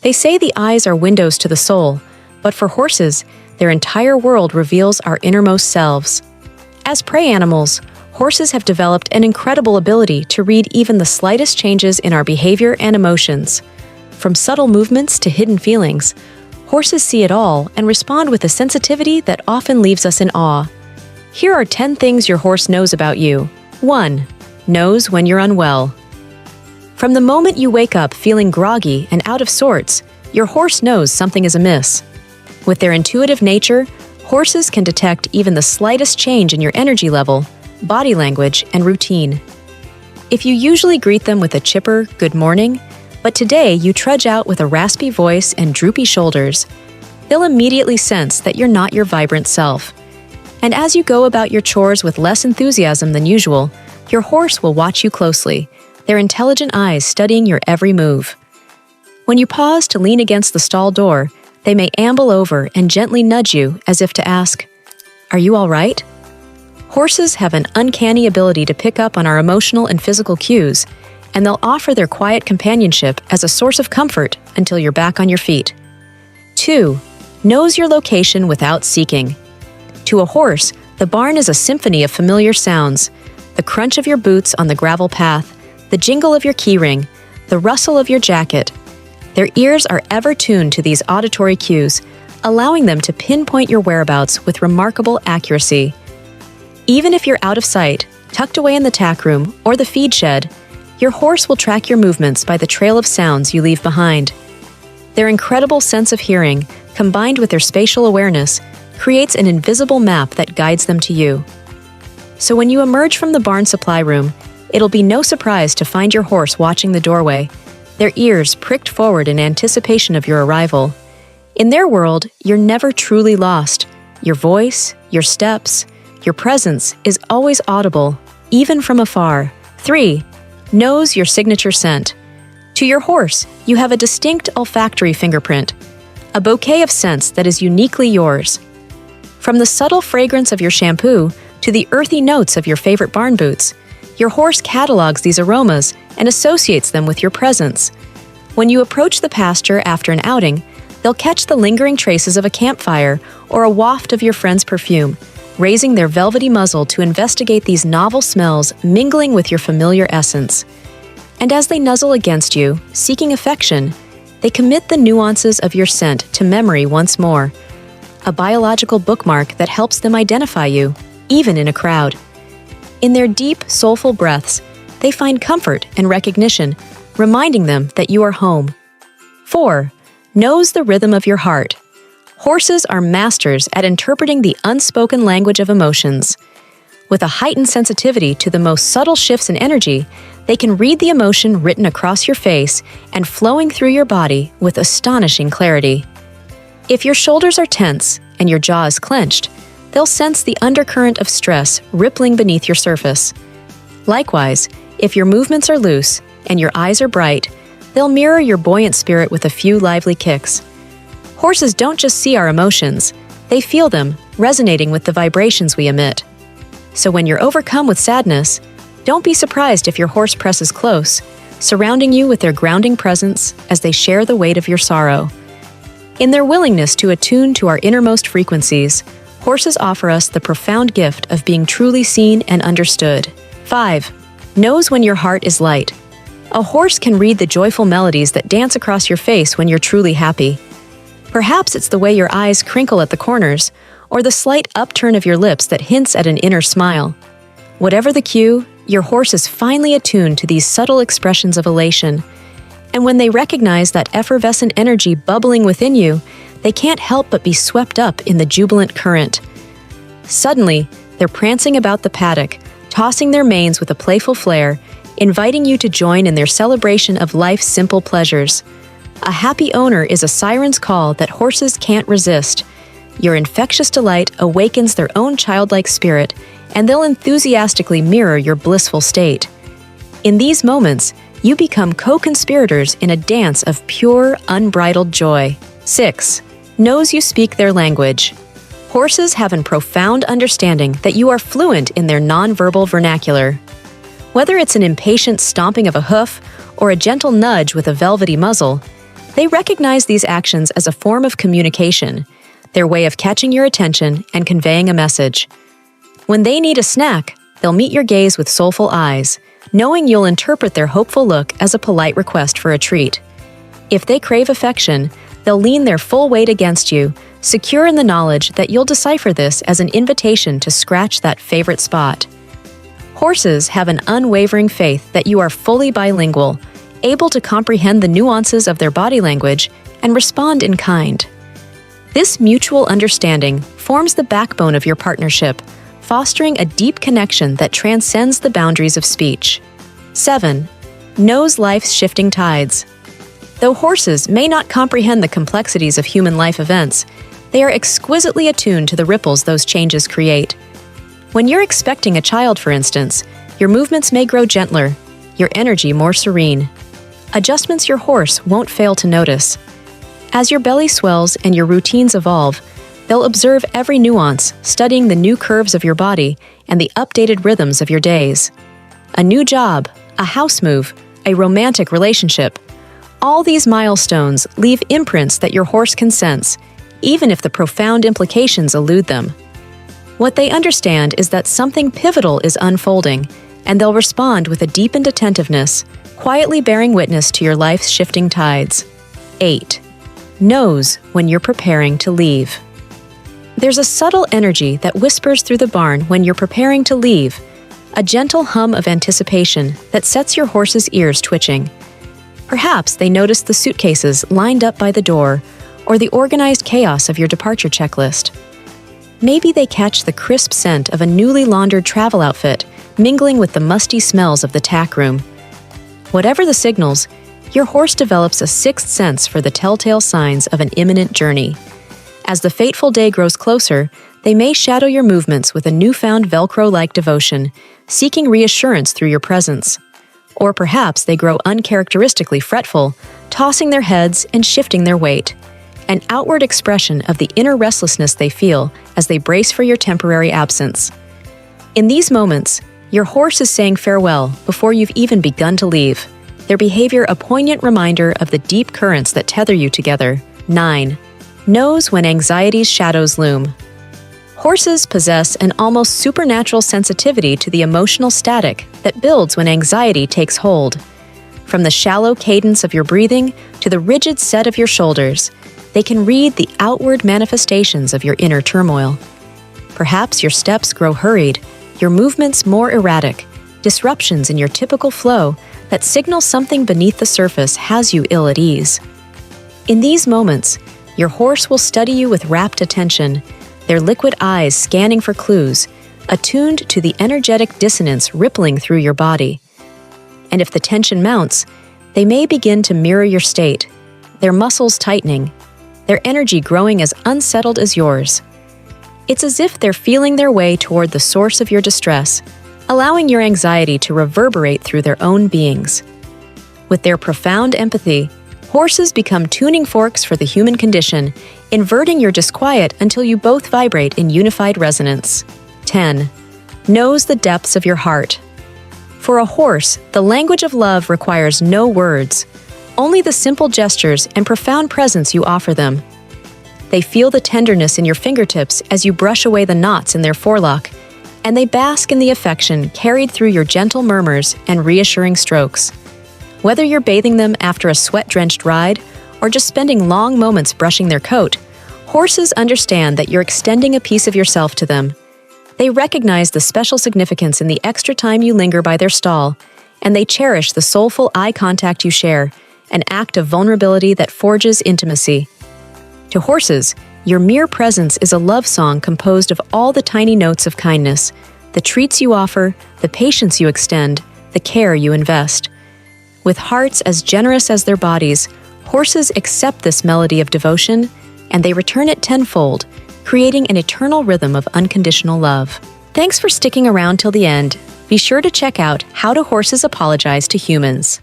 They say the eyes are windows to the soul, but for horses, their entire world reveals our innermost selves. As prey animals, horses have developed an incredible ability to read even the slightest changes in our behavior and emotions. From subtle movements to hidden feelings, horses see it all and respond with a sensitivity that often leaves us in awe. Here are 10 things your horse knows about you. 1. Knows when you're unwell. From the moment you wake up feeling groggy and out of sorts, your horse knows something is amiss. With their intuitive nature, horses can detect even the slightest change in your energy level, body language, and routine. If you usually greet them with a chipper "good morning," but today you trudge out with a raspy voice and droopy shoulders, they'll immediately sense that you're not your vibrant self. And as you go about your chores with less enthusiasm than usual, your horse will watch you closely, their intelligent eyes studying your every move. When you pause to lean against the stall door, they may amble over and gently nudge you as if to ask, "Are you all right?" Horses have an uncanny ability to pick up on our emotional and physical cues, and they'll offer their quiet companionship as a source of comfort until you're back on your feet. 2. Knows your location without seeking. To a horse, the barn is a symphony of familiar sounds: the crunch of your boots on the gravel path, the jingle of your keyring, the rustle of your jacket. Their ears are ever tuned to these auditory cues, allowing them to pinpoint your whereabouts with remarkable accuracy. Even if you're out of sight, tucked away in the tack room or the feed shed, your horse will track your movements by the trail of sounds you leave behind. Their incredible sense of hearing, combined with their spatial awareness, creates an invisible map that guides them to you. So when you emerge from the barn supply room, it'll be no surprise to find your horse watching the doorway, their ears pricked forward in anticipation of your arrival. In their world, you're never truly lost. Your voice, your steps, your presence is always audible, even from afar. 3. Knows your signature scent. To your horse, you have a distinct olfactory fingerprint, a bouquet of scents that is uniquely yours. From the subtle fragrance of your shampoo to the earthy notes of your favorite barn boots, your horse catalogs these aromas and associates them with your presence. When you approach the pasture after an outing, they'll catch the lingering traces of a campfire or a waft of your friend's perfume, raising their velvety muzzle to investigate these novel smells mingling with your familiar essence. And as they nuzzle against you, seeking affection, they commit the nuances of your scent to memory once more, a biological bookmark that helps them identify you, even in a crowd. In their deep, soulful breaths, they find comfort and recognition, reminding them that you are home. 4. Knows the rhythm of your heart. Horses are masters at interpreting the unspoken language of emotions. With a heightened sensitivity to the most subtle shifts in energy, they can read the emotion written across your face and flowing through your body with astonishing clarity. If your shoulders are tense and your jaw is clenched, they'll sense the undercurrent of stress rippling beneath your surface. Likewise, if your movements are loose and your eyes are bright, they'll mirror your buoyant spirit with a few lively kicks. Horses don't just see our emotions, they feel them, resonating with the vibrations we emit. So when you're overcome with sadness, don't be surprised if your horse presses close, surrounding you with their grounding presence as they share the weight of your sorrow. In their willingness to attune to our innermost frequencies, horses offer us the profound gift of being truly seen and understood. 5. Knows when your heart is light. A horse can read the joyful melodies that dance across your face when you're truly happy. Perhaps it's the way your eyes crinkle at the corners, or the slight upturn of your lips that hints at an inner smile. Whatever the cue, your horse is finely attuned to these subtle expressions of elation. And when they recognize that effervescent energy bubbling within you, they can't help but be swept up in the jubilant current. Suddenly, they're prancing about the paddock, tossing their manes with a playful flair, inviting you to join in their celebration of life's simple pleasures. A happy owner is a siren's call that horses can't resist. Your infectious delight awakens their own childlike spirit, and they'll enthusiastically mirror your blissful state. In these moments, you become co-conspirators in a dance of pure, unbridled joy. 6. Knows you speak their language. Horses have a profound understanding that you are fluent in their nonverbal vernacular. Whether it's an impatient stomping of a hoof or a gentle nudge with a velvety muzzle, They recognize these actions as a form of communication, their way of catching your attention and conveying a message. When they need a snack, they'll meet your gaze with soulful eyes, knowing you'll interpret their hopeful look as a polite request for a treat. If they crave affection, they'll lean their full weight against you, secure in the knowledge that you'll decipher this as an invitation to scratch that favorite spot. Horses have an unwavering faith that you are fully bilingual, able to comprehend the nuances of their body language and respond in kind. This mutual understanding forms the backbone of your partnership, fostering a deep connection that transcends the boundaries of speech. 7. Knows life's shifting tides. Though horses may not comprehend the complexities of human life events, they are exquisitely attuned to the ripples those changes create. When you're expecting a child, for instance, your movements may grow gentler, your energy more serene. Adjustments your horse won't fail to notice. As your belly swells and your routines evolve, they'll observe every nuance, studying the new curves of your body and the updated rhythms of your days. A new job, a house move, a romantic relationship. All these milestones leave imprints that your horse can sense, even if the profound implications elude them. What they understand is that something pivotal is unfolding, and they'll respond with a deepened attentiveness, quietly bearing witness to your life's shifting tides. 8. Knows when you're preparing to leave. There's a subtle energy that whispers through the barn when you're preparing to leave, a gentle hum of anticipation that sets your horse's ears twitching. Perhaps they notice the suitcases lined up by the door or the organized chaos of your departure checklist. Maybe they catch the crisp scent of a newly laundered travel outfit mingling with the musty smells of the tack room. Whatever the signals, your horse develops a sixth sense for the telltale signs of an imminent journey. As the fateful day grows closer, they may shadow your movements with a newfound Velcro-like devotion, seeking reassurance through your presence. Or perhaps they grow uncharacteristically fretful, tossing their heads and shifting their weight, an outward expression of the inner restlessness they feel as they brace for your temporary absence. In these moments, your horse is saying farewell before you've even begun to leave, their behavior a poignant reminder of the deep currents that tether you together. 9. Knows when anxiety's shadows loom. Horses possess an almost supernatural sensitivity to the emotional static that builds when anxiety takes hold. From the shallow cadence of your breathing to the rigid set of your shoulders, they can read the outward manifestations of your inner turmoil. Perhaps your steps grow hurried, your movements more erratic, disruptions in your typical flow that signal something beneath the surface has you ill at ease. In these moments, your horse will study you with rapt attention, their liquid eyes scanning for clues, attuned to the energetic dissonance rippling through your body. And if the tension mounts, they may begin to mirror your state, their muscles tightening, their energy growing as unsettled as yours. It's as if they're feeling their way toward the source of your distress, allowing your anxiety to reverberate through their own beings. With their profound empathy, horses become tuning forks for the human condition, inverting your disquiet until you both vibrate in unified resonance. 10. Knows the depths of your heart. For a horse, the language of love requires no words, only the simple gestures and profound presence you offer them. They feel the tenderness in your fingertips as you brush away the knots in their forelock, and they bask in the affection carried through your gentle murmurs and reassuring strokes. Whether you're bathing them after a sweat-drenched ride or just spending long moments brushing their coat, horses understand that you're extending a piece of yourself to them. They recognize the special significance in the extra time you linger by their stall, and they cherish the soulful eye contact you share, an act of vulnerability that forges intimacy. To horses, your mere presence is a love song composed of all the tiny notes of kindness, the treats you offer, the patience you extend, the care you invest. With hearts as generous as their bodies, horses accept this melody of devotion, and they return it tenfold, creating an eternal rhythm of unconditional love. Thanks for sticking around till the end. Be sure to check out How Do Horses Apologize to Humans?